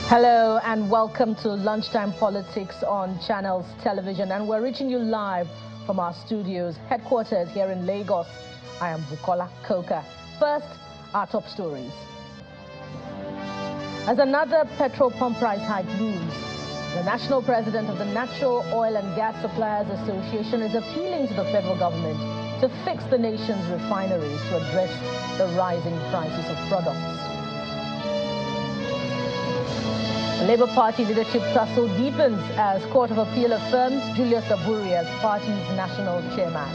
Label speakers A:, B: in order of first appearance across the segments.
A: Hello and welcome to Lunchtime Politics on Channels Television, and we're reaching you live from our studios headquarters here in Lagos. I am Bukola Koka. First, our top stories. As another petrol pump price hike looms, the national president of the Natural Oil and Gas Suppliers Association is appealing to the federal government to fix the nation's refineries to address the rising prices of products. The Labour Party leadership tussle deepens as Court of Appeal affirms Julius Aburi as party's national chairman.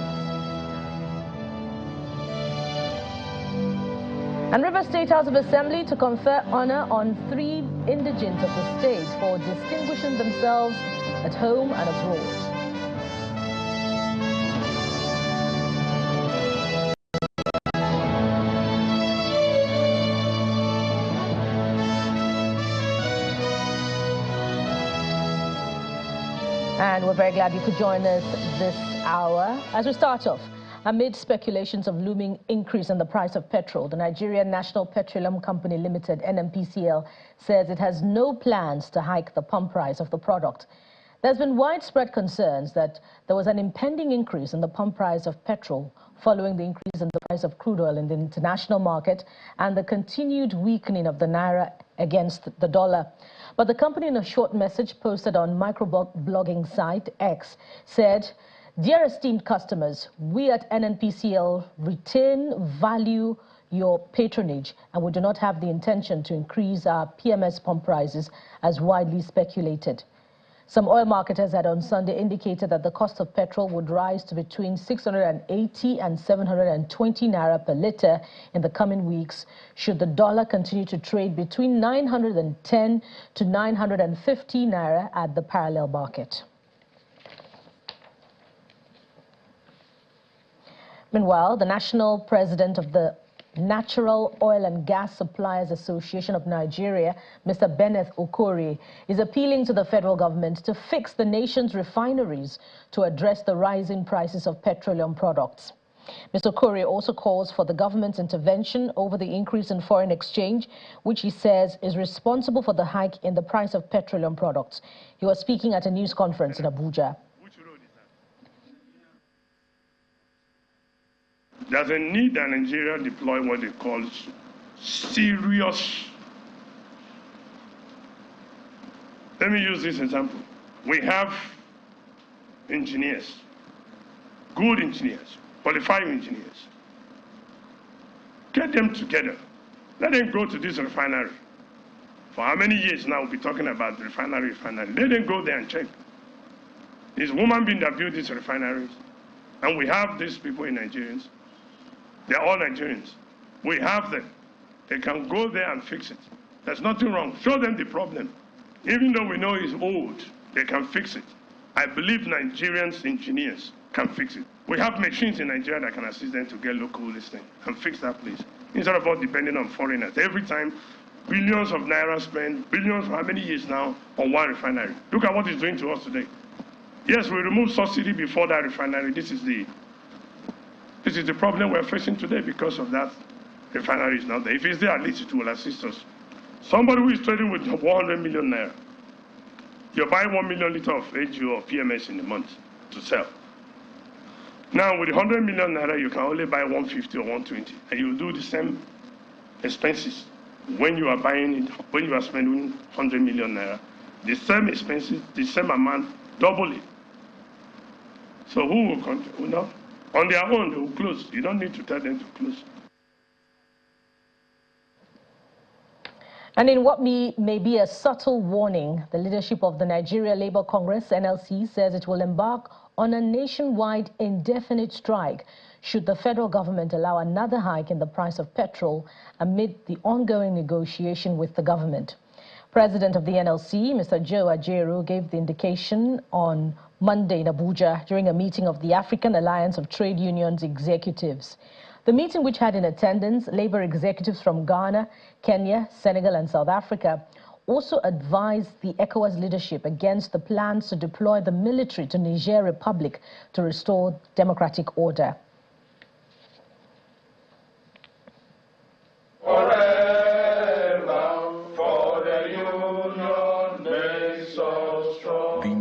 A: And River State House of Assembly to confer honor on 3 indigents of the state for distinguishing themselves at home and abroad. And we're very glad you could join us this hour. As we start off, amid speculations of looming increase in the price of petrol, the Nigerian National Petroleum Company Limited, NNPCL, says it has no plans to hike the pump price of the product. There's been widespread concerns that there was an impending increase in the pump price of petrol following the increase in the price of crude oil in the international market and the continued weakening of the naira against the dollar. But the company, in a short message posted on microblogging site X, said, "Dear esteemed customers, we at NNPCL value your patronage, and we do not have the intention to increase our PMS pump prices as widely speculated." Some oil marketers had on Sunday indicated that the cost of petrol would rise to between 680 and 720 naira per litre in the coming weeks, should the dollar continue to trade between 910 to 950 naira at the parallel market. Meanwhile, the national president of the Natural Oil and Gas Suppliers Association of Nigeria, Mr. Benneth Okori, is appealing to the federal government to fix the nation's refineries to address the rising prices of petroleum products. Mr. Okori also calls for the government's intervention over the increase in foreign exchange, which he says is responsible for the hike in the price of petroleum products. He was speaking at a news conference in Abuja.
B: There's a need that Nigeria deploy what they call serious. Let me use this example. We have engineers, good engineers, qualified engineers. Get them together. Let them go to this refinery. For how many years now we'll be talking about the refinery. Let them go there and check. It's woman being that built these refineries. And we have these people in Nigerians. They're all Nigerians. We have them. They can go there and fix it. There's nothing wrong. Show them the problem. Even though we know it's old, they can fix it. I believe Nigerians engineers can fix it. We have machines in Nigeria that can assist them to get local listing and fix that place. Instead of us depending on foreigners. Every time, billions of naira spent, billions for how many years now, on one refinery. Look at what it's doing to us today. Yes, we removed subsidy before that refinery. This is the problem we're facing today because of that refinery is not there. If it's there, at least it will assist us. Somebody who is trading with 100 million naira, you're buying 1 million litre of AGO or PMS in a month to sell. Now, with 100 million naira, you can only buy 150 or 120, and you do the same expenses when you are buying it, when you are spending 100 million naira. The same expenses, the same amount, double it. So who will control? No? On their own, they will close. You don't need to tell them to close.
A: And in what may be a subtle warning, the leadership of the Nigeria Labour Congress, NLC, says it will embark on a nationwide indefinite strike should the federal government allow another hike in the price of petrol amid the ongoing negotiation with the government. President of the NLC, Mr. Joe Ajaero, gave the indication on Monday in Abuja during a meeting of the African Alliance of Trade Unions executives. The meeting, which had in attendance labor executives from Ghana, Kenya, Senegal and South Africa, also advised the ECOWAS leadership against the plans to deploy the military to Niger Republic to restore democratic order.
C: Forever for the union.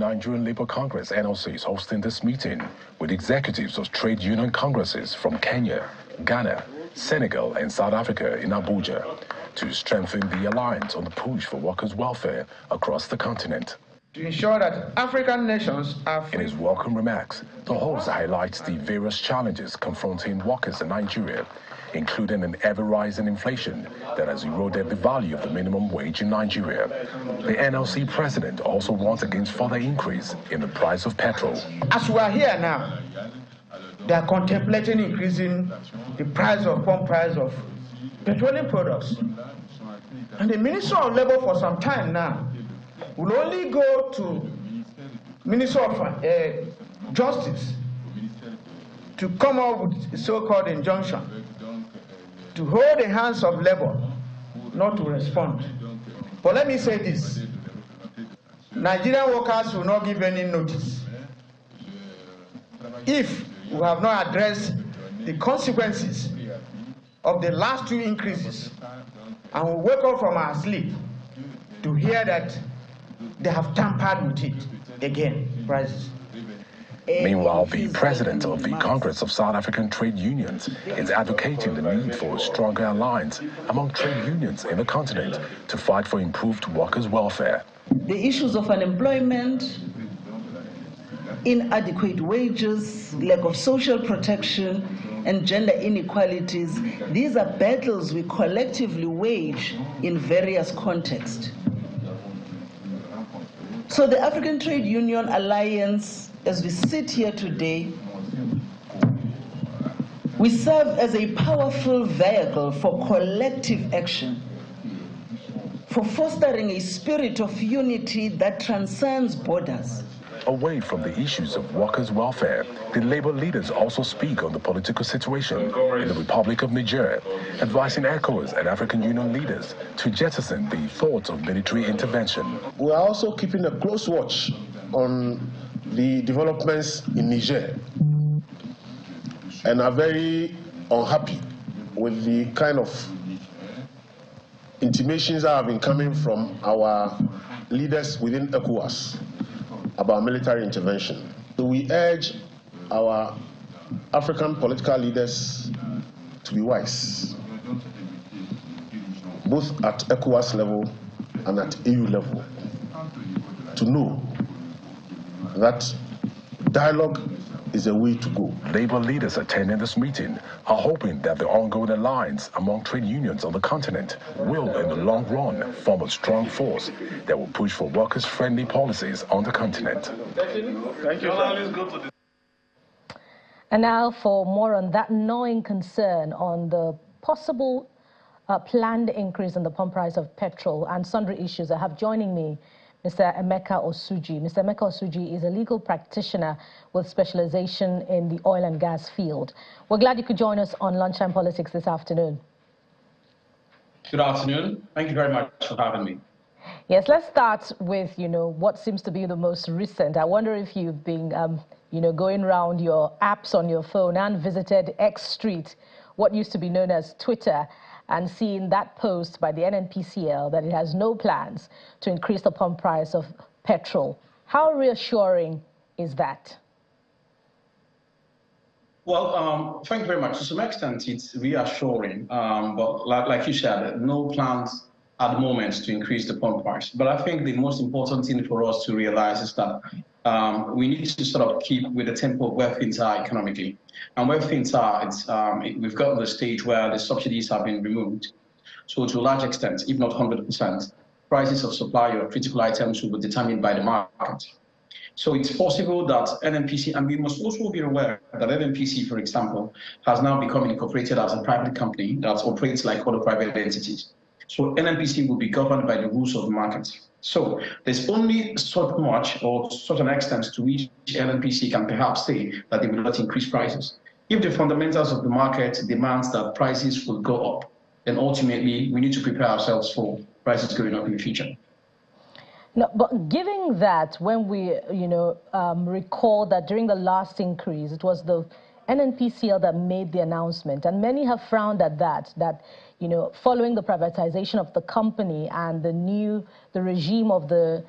C: Nigerian Labour Congress, NLC, is hosting this meeting with executives of trade union congresses from Kenya, Ghana, Senegal, and South Africa in Abuja to strengthen the alliance on the push for workers' welfare across the continent.
D: To ensure that African nations are free.
C: In his welcome remarks, the host highlights the various challenges confronting workers in Nigeria, including an ever-rising inflation that has eroded the value of the minimum wage in Nigeria. The NLC president also warns against further increase in the price of petrol.
D: As we are here now, they are contemplating increasing the pump price of petroleum products. And the Minister of Labour for some time now will only go to Minister of Justice to come up with a so-called injunction to hold the hands of labor, not to respond. But let me say this. Nigerian workers will not give any notice if we have not addressed the consequences of the last two increases and we wake up from our sleep to hear that they have tampered with it again, prices.
C: Meanwhile, the president of the Congress of South African Trade Unions is advocating the need for a stronger alliance among trade unions in the continent to fight for improved workers' welfare.
E: The issues of unemployment, inadequate wages, lack of social protection, and gender inequalities, these are battles we collectively wage in various contexts. So the African Trade Union Alliance, as we sit here today, we serve as a powerful vehicle for collective action, for fostering a spirit of unity that transcends borders.
C: Away from the issues of workers' welfare, the labor leaders also speak on the political situation in the Republic of Niger, advising ECOWAS and African Union leaders to jettison the thoughts of military intervention.
F: We are also keeping a close watch on the developments in Niger and are very unhappy with the kind of intimations that have been coming from our leaders within ECOWAS about military intervention. So we urge our African political leaders to be wise, both at ECOWAS level and at EU level, to know that dialogue is a way to go.
C: Labor leaders attending this meeting are hoping that the ongoing alliance among trade unions on the continent will, in the long run, form a strong force that will push for workers-friendly policies on the continent.
F: Thank you.
A: And now for more on that gnawing concern on the possible planned increase in the pump price of petrol and sundry issues, I have joining me Mr. Emeka Osuji. Mr. Emeka Osuji is a legal practitioner with specialization in the oil and gas field. We're glad you could join us on Lunchtime Politics this afternoon.
G: Good afternoon. Thank you very much for having me.
A: Yes, let's start with, what seems to be the most recent. I wonder if you've been, going around your apps on your phone and visited X Street, what used to be known as Twitter, and seeing that post by the NNPCL that it has no plans to increase the pump price of petrol. How reassuring is that?
G: Well, thank you very much. To some extent, it's reassuring, but like you said, no plans at the moment to increase the pump price. But I think the most important thing for us to realize is that we need to sort of keep with the tempo of where things are economically. And where things are, we've gotten to the stage where the subsidies have been removed. So to a large extent, if not 100%, prices of supply of critical items will be determined by the market. So it's possible that NNPC, and we must also be aware that NNPC, for example, has now become incorporated as a private company that operates like other private entities. So NNPC will be governed by the rules of the market. So there's only so much or such an extent to which NNPC can perhaps say that they will not increase prices. If the fundamentals of the market demands that prices will go up, then ultimately we need to prepare ourselves for prices going up in the future.
A: No, but given that, when we, recall that during the last increase, it was the NNPCL that made the announcement, and many have frowned at that, following the privatization of the company and the regime of the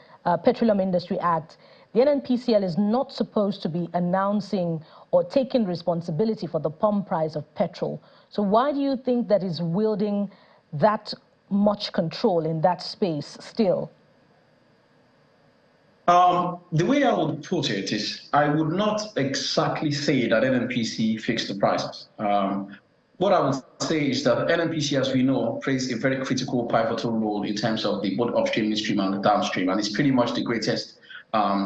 A: Petroleum Industry Act, the NNPCL is not supposed to be announcing or taking responsibility for the pump price of petrol. So why do you think that is wielding that much control in that space still?
G: The way I would put it is, I would not exactly say that NNPC fixed the prices. What I would say is that NNPC, as we know, plays a very critical, pivotal role in terms of the both upstream, midstream, and the downstream, and it's pretty much the greatest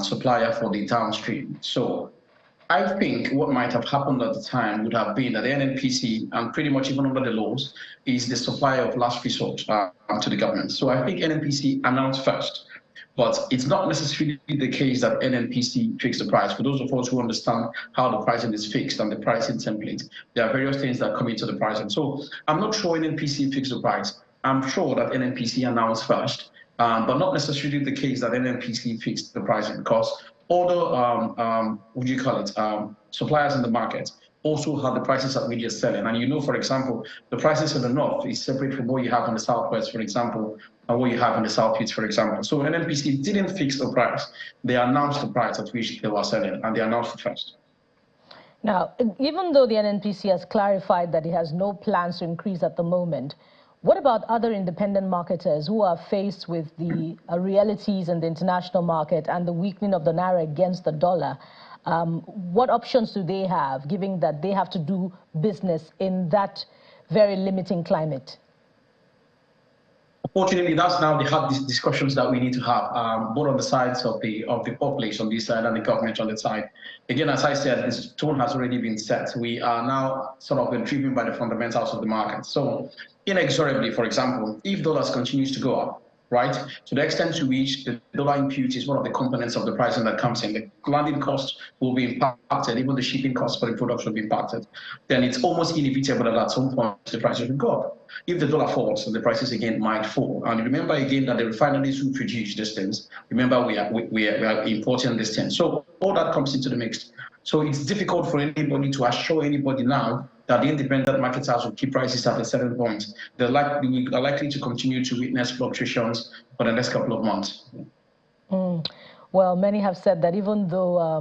G: supplier for the downstream. So I think what might have happened at the time would have been that the NNPC, and pretty much even under the laws, is the supplier of last resort to the government. So I think NNPC announced first. But it's not necessarily the case that NNPC fixed the price. For those of us who understand how the pricing is fixed and the pricing template, there are various things that come into the pricing. So I'm not sure NNPC fixed the price. I'm sure that NNPC announced first, but not necessarily the case that NNPC fixed the pricing, because other, suppliers in the market also have the prices that we are selling. And you know, for example, the prices in the north is separate from what you have in the southwest, for example, and what you have in the southeast, for example. So NNPC didn't fix the price. They announced the price at which they were selling, and they announced it first.
A: Now, even though the NNPC has clarified that it has no plans to increase at the moment, what about other independent marketers who are faced with the realities in the international market and the weakening of the naira against the dollar? What options do they have, given that they have to do business in that very limiting climate?
G: Unfortunately, that's now the hard discussions that we need to have, both on the sides of the population on this side and the government on the side. Again, as I said, this tone has already been set. We are now sort of been driven by the fundamentals of the market. So inexorably, for example, if dollars continues to go up, right, to the extent to which the dollar impute is one of the components of the pricing that comes in, the landing costs will be impacted, even the shipping costs for the products will be impacted, then it's almost inevitable that at some point the prices will go up. If the dollar falls, then the prices again might fall. And remember again that the refineries who produce these things, remember we are importing these things. So all that comes into the mix. So it's difficult for anybody to assure anybody now that the independent marketers will keep prices at a certain point. We are likely to continue to witness fluctuations for the next couple of months.
A: Well, many have said that even though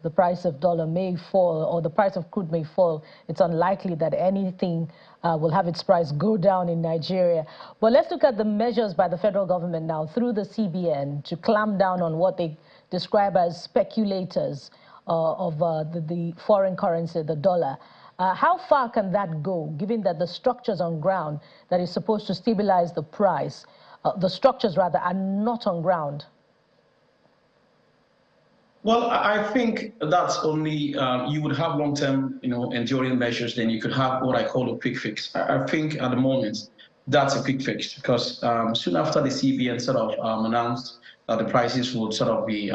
A: the price of dollar may fall or the price of crude may fall, it's unlikely that anything will have its price go down in Nigeria. But let's look at the measures by the federal government now through the CBN to clamp down on what they describe as speculators of the foreign currency, the dollar. How far can that go, given that the structures on ground that is supposed to stabilize the price, the structures rather, are not on ground?
G: Well, I think that's only, you would have long-term, enduring measures, then you could have what I call a quick fix. I think at the moment, that's a quick fix, because soon after the CBN sort of announced that the prices would sort of be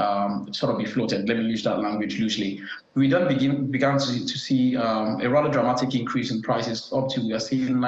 G: floated, let me use that language loosely, we then began to see a rather dramatic increase in prices up to, we are seeing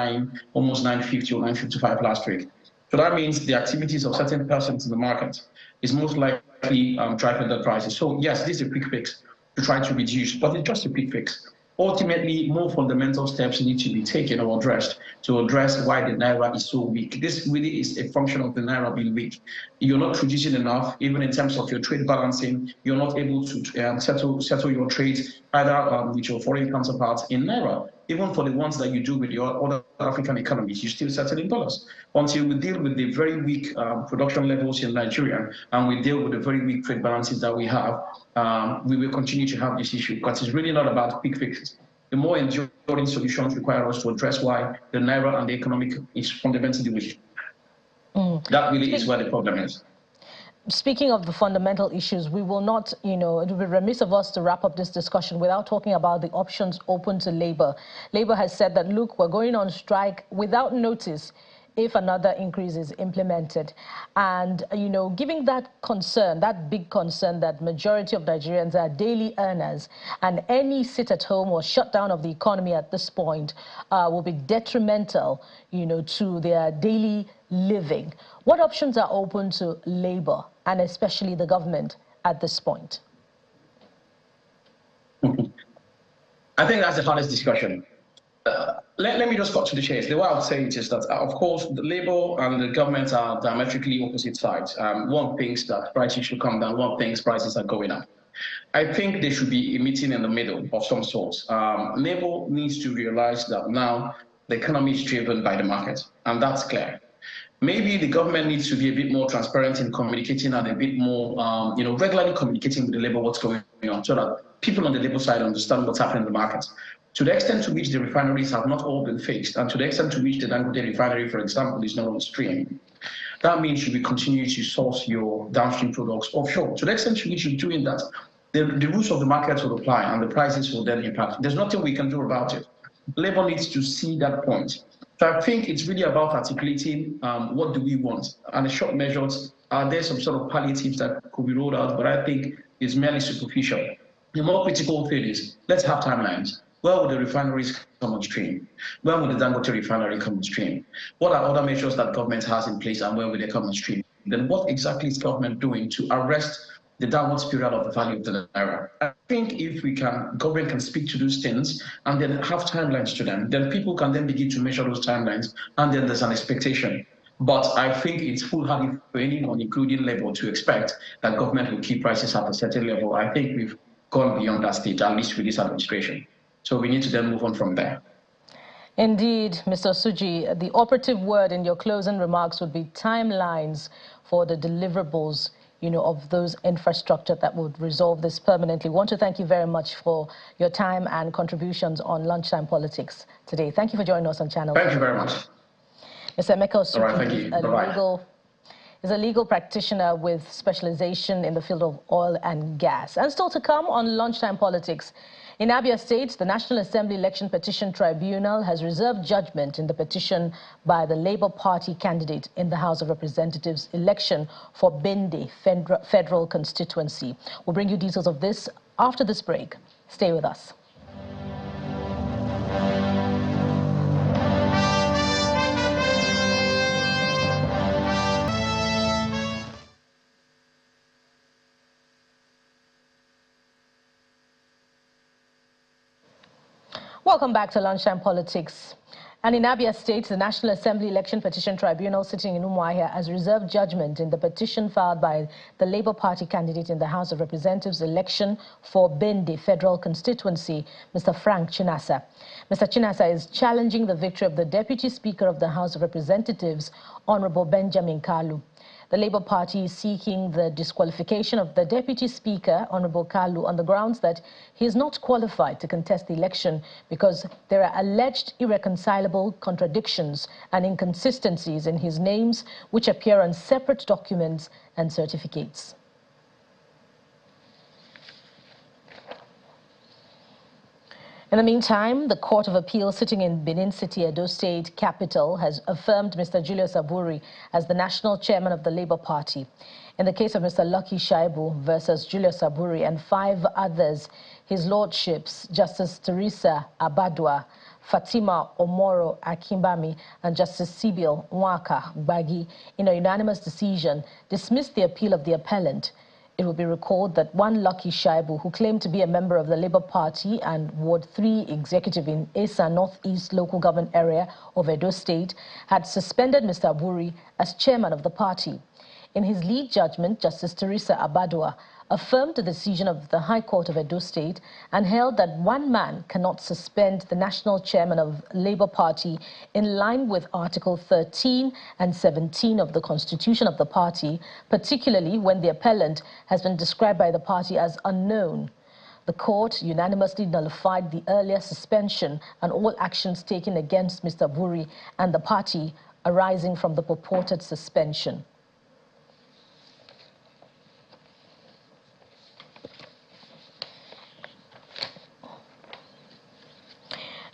G: almost 950 or 955 last week. So that means the activities of certain persons in the market is most likely driving the prices. So yes, this is a quick fix to try to reduce, but it's just a quick fix. Ultimately, more fundamental steps need to be taken or addressed to address why the naira is so weak. This really is a function of the naira being weak. You're not producing enough, even in terms of your trade balancing. You're not able to settle your trade either with your foreign counterparts in naira. Even for the ones that you do with your other African economies, you still settle in dollars. Until we deal with the very weak production levels in Nigeria and we deal with the very weak trade balances that we have, we will continue to have this issue, because it's really not about quick fixes. The more enduring solutions require us to address why the naira and the economic is fundamentally weak. That really is where the problem is.
A: Speaking of the fundamental issues, we will not, it would be remiss of us to wrap up this discussion without talking about the options open to Labour. Labour has said that, look, we're going on strike without notice if another increase is implemented. And, giving that concern, that big concern that majority of Nigerians are daily earners, and any sit-at-home or shutdown of the economy at this point will be detrimental, to their daily living. What options are open to Labour and especially the government at this point?
G: I think that's the hardest discussion. Let me just cut to the chase. The way I would say it is that, of course, the Labour and the government are diametrically opposite sides. One thinks that prices should come down, one thinks prices are going up. I think there should be a meeting in the middle of some sort. Labour needs to realize that now the economy is driven by the market, and that's clear. Maybe the government needs to be a bit more transparent in communicating and a bit more, regularly communicating with the Labour what's going on, so that people on the Labour side understand what's happening in the market. To the extent to which the refineries have not all been fixed, and to the extent to which the Dangote refinery, for example, is not on stream, that means you will continue to source your downstream products offshore. To the extent to which you're doing that, the rules of the market will apply and the prices will then impact. There's nothing we can do about it. Labour needs to see that point. So I think it's really about articulating what do we want. And the short measures, are there some sort of palliatives that could be rolled out, but I think it's merely superficial. The more critical thing is, let's have timelines. Where will the refineries come on stream? When will the Dangote refinery come on stream? What are other measures that government has in place and when will they come on stream? Then what exactly is government doing to arrest the downward spiral of the value of the naira? I think if government can speak to those things and then have timelines to them, then people can then begin to measure those timelines, and then there's an expectation. But I think it's foolhardy for anyone, including Labour, to expect that government will keep prices at a certain level. I think we've gone beyond that stage, at least with this administration. So we need to then move on from there.
A: Indeed, Mr. Suji, the operative word in your closing remarks would be timelines for the deliverables, of those infrastructure that would resolve this permanently. We want to thank you very much for your time and contributions on Lunchtime Politics today. Thank you for joining us on Channel.
G: Thank you very much.
A: Mr. Emeka Osuji,
G: all right, thank you.
A: is a legal practitioner with specialization in the field of oil and gas. And still to come on Lunchtime Politics. In Abia State, the National Assembly Election Petition Tribunal has reserved judgment in the petition by the Labour Party candidate in the House of Representatives election for Bende federal constituency. We'll bring you details of this after this break. Stay with us. Welcome back to Lunchtime Politics. And in Abia State, the National Assembly Election Petition Tribunal sitting in Umuahia has reserved judgment in the petition filed by the Labour Party candidate in the House of Representatives election for Bende federal constituency, Mr. Frank Chinasa. Mr. Chinasa is challenging the victory of the Deputy Speaker of the House of Representatives, Honorable Benjamin Kalu. The Labour Party is seeking the disqualification of the Deputy Speaker, Honorable Kalu, on the grounds that he is not qualified to contest the election because there are alleged irreconcilable contradictions and inconsistencies in his names, which appear on separate documents and certificates. In the meantime, the Court of Appeal sitting in Benin City, Edo State capital, has affirmed Mr. Julius Aburi as the national chairman of the Labour Party. In the case of Mr. Lucky Shaibu versus Julius Aburi and 5 others, his lordships, Justice Teresa Abadwa, Fatima Omoro Akimbami, and Justice Sibyl Nwaka Bagi, in a unanimous decision, dismissed the appeal of the appellant. It will be recalled that one Lucky Shaibu, who claimed to be a member of the Labour Party and Ward 3 executive in Esa Northeast local government area of Edo State, had suspended Mr. Aburi as chairman of the party. In his lead judgment, Justice Teresa Abadwa affirmed the decision of the High Court of Edo State and held that one man cannot suspend the national chairman of Labour Party in line with Article 13 and 17 of the Constitution of the party, particularly when the appellant has been described by the party as unknown. The court unanimously nullified the earlier suspension and all actions taken against Mr. Aburi and the party arising from the purported suspension.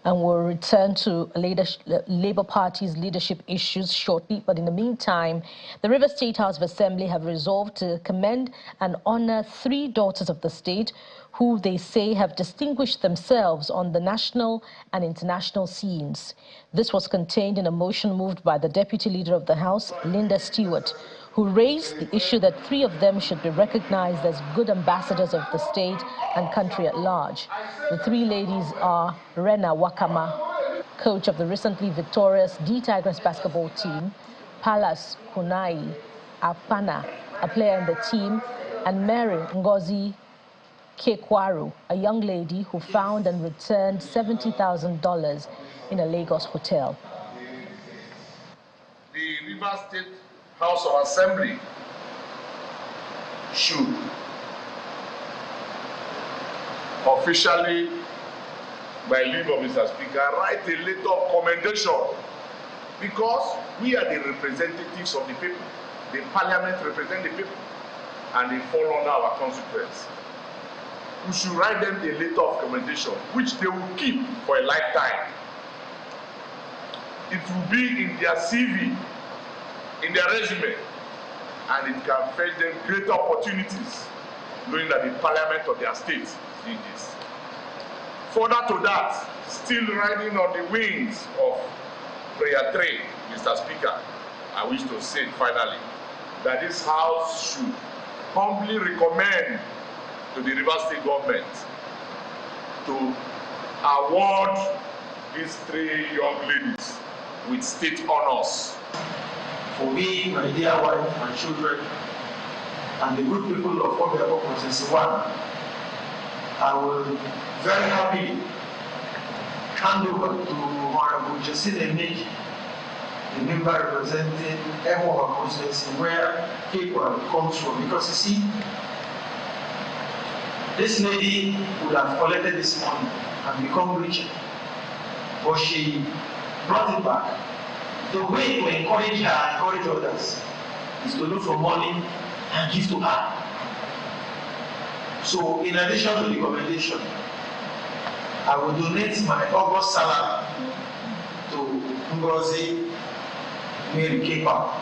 A: And we'll return to Labour Party's leadership issues shortly. But in the meantime, the River State House of Assembly have resolved to commend and honor 3 daughters of the state who they say have distinguished themselves on the national and international scenes. This was contained in a motion moved by the Deputy Leader of the House, Linda Stewart, who raised the issue that 3 of them should be recognized as good ambassadors of the state and country at large. The 3 ladies are Rena Wakama, coach of the recently victorious D Tigers basketball team, Palas Kunai Apana, a player in the team, and Mary Ngozi Kekwaru, a young lady who found and returned $70,000 in a Lagos hotel.
H: The Rivers State House of Assembly should officially, by leave of Mr. Speaker, write a letter of commendation, because we are the representatives of the people. The parliament represents the people, and they fall under our consequence. We should write them a letter of commendation, which they will keep for a lifetime. It will be in their CV, in their resume, and it can fetch them great opportunities, knowing that the parliament of their state did this. Further to that, still riding on the wings of prayer 3, Mr. Speaker, I wish to say finally that this House should humbly recommend to the Rivers State government to award these 3 young ladies with state honors.
I: For me, my dear wife, my children, and the good people of Obiabo Constituency 1, I will very happily hand over to Honorable Jacine Emeki, the member representing Emo constituency, where people comes from. Because you see, this lady would have collected this money and become richer, but she brought it back. The way to encourage her and encourage others is to look for money and give to her. So, in addition to the commendation, I will donate my August salary to Ngozi Mary Kepa,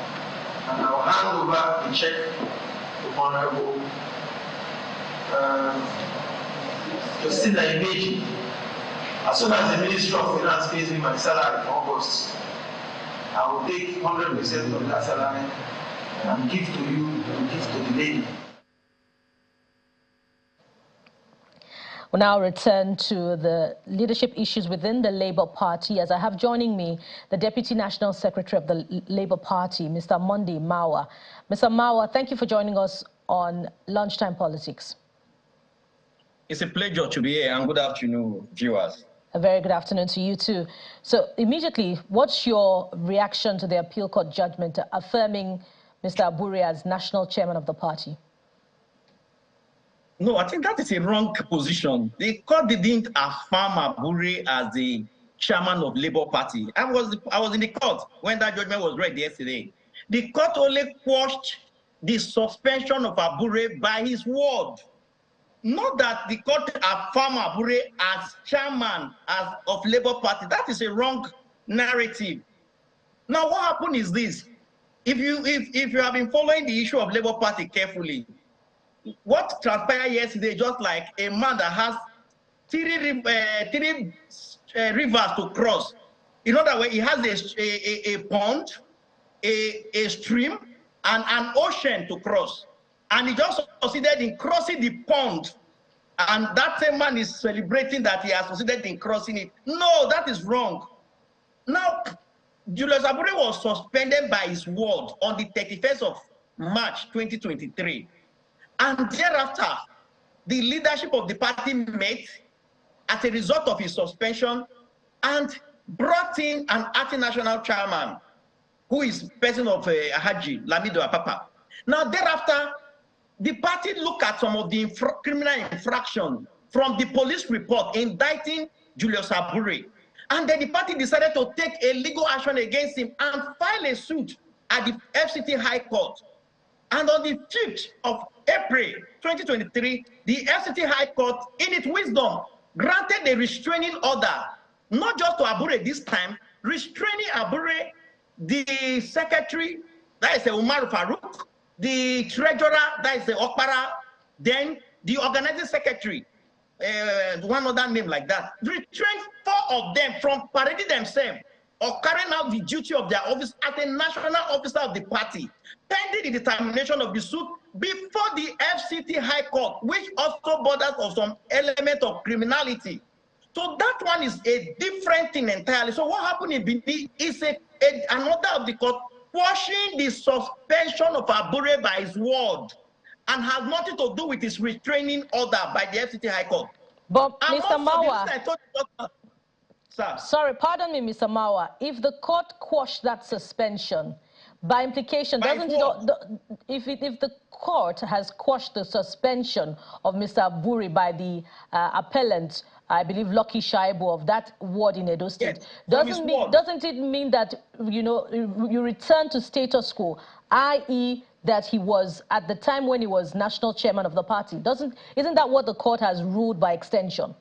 I: and I will hand over the check to Honorable Justina Imeji. As soon as the Ministry of Finance pays me my salary for August, I will take 100% of that salary and give to you, and give to the lady.
A: We'll now return to the leadership issues within the Labour Party, as I have joining me the Deputy National Secretary of the Labour Party, Mr. Monday Mawa. Mr. Mawa, thank you for joining us on Lunchtime Politics.
J: It's a pleasure to be here, and good afternoon, viewers.
A: A very good afternoon to you too. So immediately, what's your reaction to the appeal court judgment affirming Mr. Abure as national chairman of the party?
J: No, I think that is a wrong position. The court didn't affirm Abure as the chairman of Labour Party. I was in the court when that judgment was read yesterday. The court only quashed the suspension of Abure by his word. Not that the court affirmed Abure as chairman of Labour Party. That is a wrong narrative. Now, what happened is this: if you have been following the issue of Labour Party carefully, what transpired yesterday, just like a man that has three rivers to cross. In other words, he has a pond, a stream, and an ocean to cross. And he just succeeded in crossing the pond. And that same man is celebrating that he has succeeded in crossing it. No, that is wrong. Now, Julius Abure was suspended by his word on the 31st of March 2023. And thereafter, the leadership of the party met as a result of his suspension and brought in an acting national chairman, who is person of Haji Lamido Apapa. Now, thereafter, the party looked at some of the criminal infraction from the police report indicting Julius Abure. And then the party decided to take a legal action against him and file a suit at the FCT High Court. And on the 5th of April 2023, the FCT High Court, in its wisdom, granted a restraining order, not just to Abure this time, restraining Abure, the secretary, that is Umar Farouk, the treasurer, that is Okpara, then the organizing secretary, one other name like that, restrained 4 of them from parading themselves or carrying out the duty of their office as a national officer of the party, pending the determination of the suit before the FCT High Court, which also borders on some element of criminality. So that one is a different thing entirely. So what happened in Benin is another of the court quashing the suspension of Abure by his word and has nothing to do with his restraining order by the FCT High Court.
A: But Mr. Mawa,
J: sorry,
A: pardon me, Mr. Mawa, if the court quashed that suspension, by implication, doesn't it, if the court has quashed the suspension of Mr. Abure by the appellant, I believe Lucky Shaibu of that ward in Edo State,
J: yes,
A: doesn't it mean that, you know, you return to status quo, i.e. that he was, at the time when he was national chairman of the party? Isn't that what the court has ruled by extension?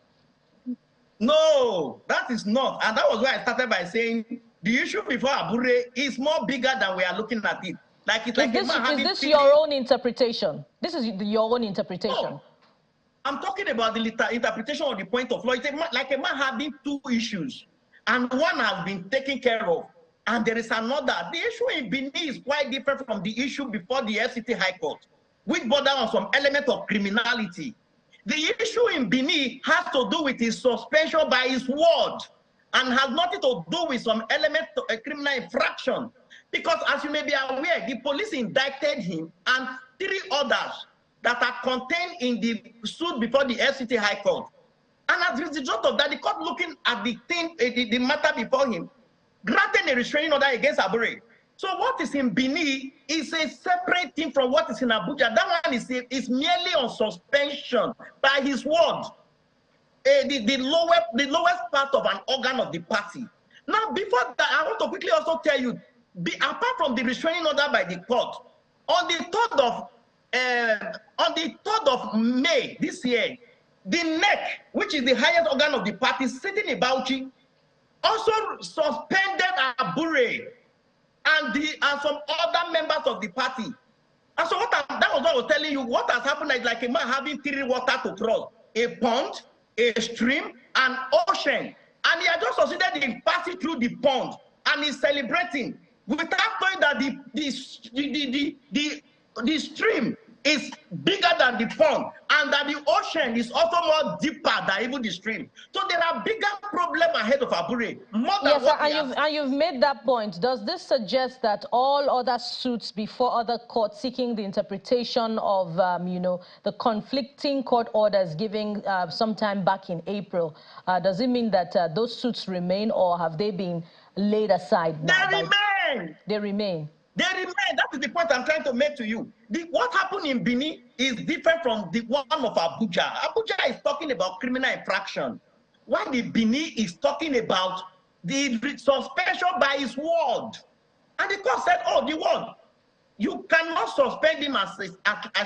J: No, that is not. And that was why I started by saying the issue before Abure is more bigger than we are looking at it. Like it's
A: is this your own interpretation? This is your own interpretation.
J: No. I'm talking about the interpretation of the point of law. It's like a man having two issues, and one has been taken care of, and there is another. The issue in Benin is quite different from the issue before the FCT High Court, which border on some element of criminality. The issue in Benin has to do with his suspension by his word and has nothing to do with some element of a criminal infraction. Because as you may be aware, the police indicted him and 3 others that are contained in the suit before the FCT High Court. And as a result of that, the court looking at the thing, the matter before him, granted a restraining order against Abure. So what is in Benin is a separate thing from what is in Abuja. That one is merely on suspension by his word, the lowest part of an organ of the party. Now, before that, I want to quickly also tell you, apart from the restraining order by the court, on the 3rd of May this year, the NEC, which is the highest organ of the party, sitting in Bauchi, also suspended Abure and some other members of the party. And so that was what I was telling you. What has happened is like a man having 3 water to cross: a pond, a stream, an ocean. And he had just succeeded in passing through the pond, and he's celebrating without knowing that the stream is bigger than the pond, and that the ocean is also more deeper than even the stream. So there are bigger problems ahead of Abure.
A: Yes, and you've made that point. Does this suggest that all other suits before other courts seeking the interpretation of, you know, the conflicting court orders giving some time back in April, does it mean that those suits remain, or have they been laid aside now?
J: They remain.
A: They remain.
J: They remain. That is the point I'm trying to make to you. What happened in Benin is different from the one of Abuja. Abuja is talking about criminal infraction, while the Benin is talking about the suspension by his word. And the court said, oh, the word, you cannot suspend him as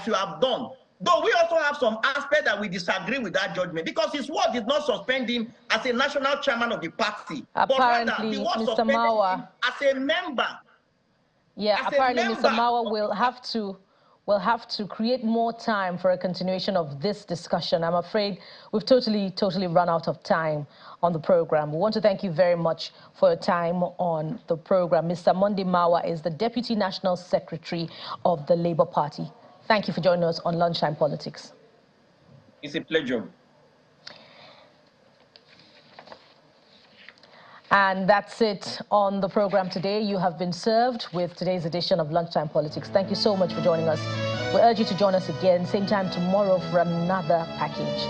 J: you have done. Though we also have some aspect that we disagree with that judgment, because his word did not suspend him as a national chairman of the party.
A: Apparently,
J: but rather, the word
A: Mr. Mawa,
J: him as a member.
A: Yeah, apparently Mr. Mawa will have to create more time for a continuation of this discussion. I'm afraid we've totally run out of time on the program. We want to thank you very much for your time on the program. Mr. Monday Mawa is the Deputy National Secretary of the Labour Party. Thank you for joining us on Lunchtime Politics.
J: It's a pleasure.
A: And that's it on the program today. You have been served with today's edition of Lunchtime Politics. Thank you so much for joining us. We urge you to join us again, same time tomorrow, for another package.